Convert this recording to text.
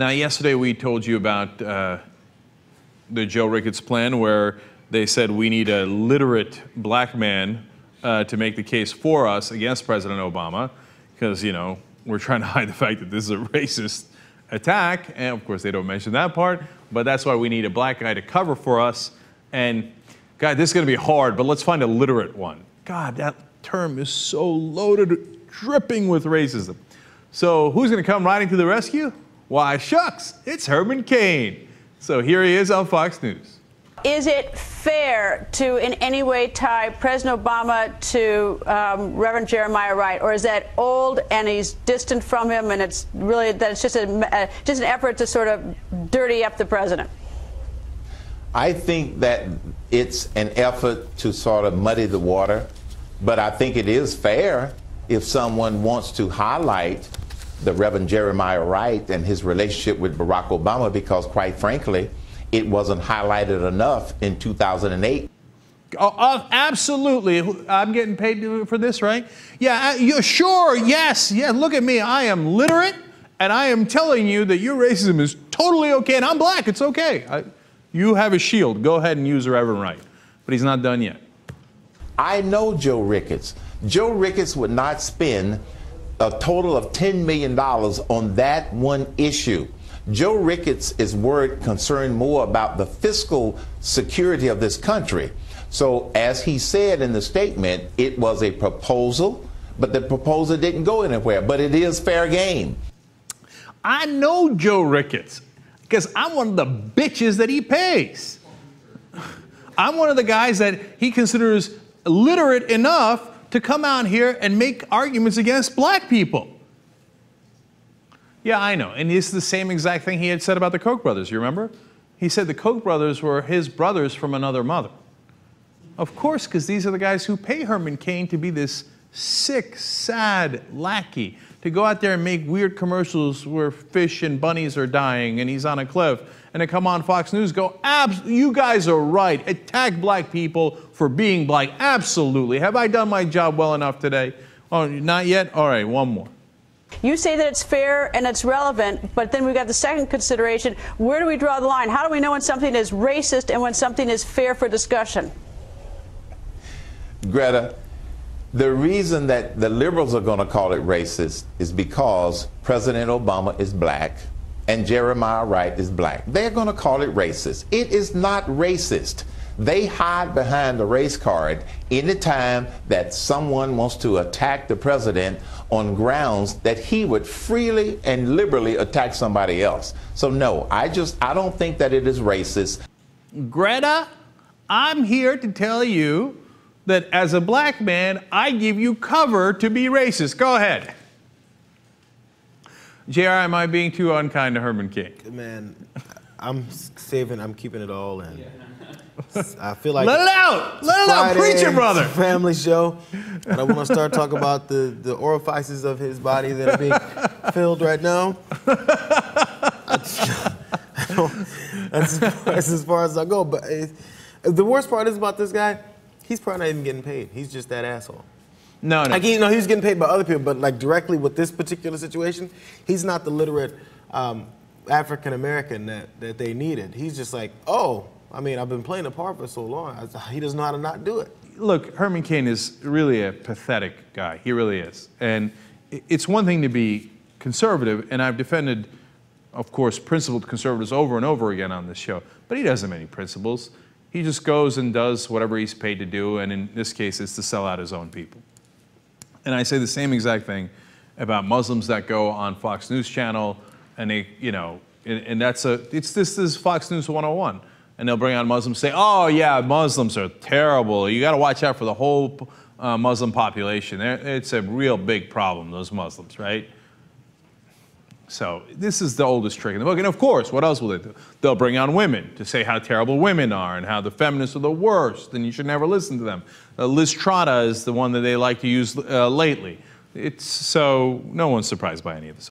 Now, yesterday we told you about the Joe Ricketts plan, where they said we need a literate black man to make the case for us against President Obama, because, you know, we're trying to hide the fact that this is a racist attack. And of course, they don't mention that part, but that's why we need a black guy to cover for us. And God, this is going to be hard, but let's find a literate one. God, that term is so loaded, dripping with racism. So who's going to come riding to the rescue? Why, shucks, it's Herman Cain. So here he is on Fox News. Is it fair to in any way tie President Obama to Reverend Jeremiah Wright, or is that old and he's distant from him, and it's really that it's just an effort to sort of dirty up the president? I think that it's an effort to sort of muddy the water, but I think it is fair if someone wants to highlight the Reverend Jeremiah Wright and his relationship with Barack Obama, because quite frankly, it wasn't highlighted enough in 2008. Oh, absolutely. I'm getting paid for this, right? Yeah, sure, yes, yeah, look at me. I am literate, and I am telling you that your racism is totally okay, and I'm black, it's okay. You have a shield. Go ahead and use Reverend Wright. But he's not done yet. I know Joe Ricketts. Joe Ricketts would not spend a total of $10 million on that one issue. Joe Ricketts is concerned more about the fiscal security of this country. So as he said in the statement, it was a proposal, but the proposal didn't go anywhere. But it is fair game. I know Joe Ricketts because I'm one of the bitches that he pays. I'm one of the guys that he considers literate enough to come out here and make arguments against black people. Yeah, I know. And it's the same exact thing he had said about the Koch brothers, you remember? He said the Koch brothers were his brothers from another mother. Of course, because these are the guys who pay Herman Cain to be this sick, sad lackey, to go out there and make weird commercials where fish and bunnies are dying and he's on a cliff, and to come on Fox News, go, you guys are right, attack black people for being black. Absolutely. Have I done my job well enough today? Oh, not yet? All right, one more. You say that it's fair and it's relevant, but then we've got the second consideration. Where do we draw the line? How do we know when something is racist and when something is fair for discussion? Greta, the reason that the liberals are going to call it racist is because President Obama is black and Jeremiah Wright is black. They're going to call it racist. It is not racist. They hide behind the race card anytime that someone wants to attack the president on grounds that he would freely and liberally attack somebody else. So no, I don't think that it is racist. Greta, I'm here to tell you that as a black man, I give you cover to be racist. Go ahead. JR, am I being too unkind to Herman Cain? Man, I'm keeping it all in. I feel like let it out! Let it out! Preach it, brother! It's a family show. And I want to start talking about the orifices of his body that are being filled right now. That's as far as I go. But the worst part is about this guy, he's probably not even getting paid. He's just that asshole. No. Like, you know, he's getting paid by other people, but like directly with this particular situation, he's not the literate African American that they needed. He's just like, oh, I mean, I've been playing a part for so long. He doesn't know how to not do it. Look, Herman Cain is really a pathetic guy. He really is. And it's one thing to be conservative, and I've defended, of course, principled conservatives over and over again on this show, but he doesn't have any principles. He just goes and does whatever he's paid to do, and in this case, it's to sell out his own people. And I say the same exact thing about Muslims that go on Fox News Channel, and they, you know, and this is Fox News 101. And they'll bring on Muslims, say, oh yeah, Muslims are terrible. You got to watch out for the whole Muslim population. It's a real big problem, those Muslims, right? So this is the oldest trick in the book. And of course, what else will they do? They'll bring on women to say how terrible women are and how the feminists are the worst and you should never listen to them. Liz Trotta is the one that they like to use lately. So no one's surprised by any of this.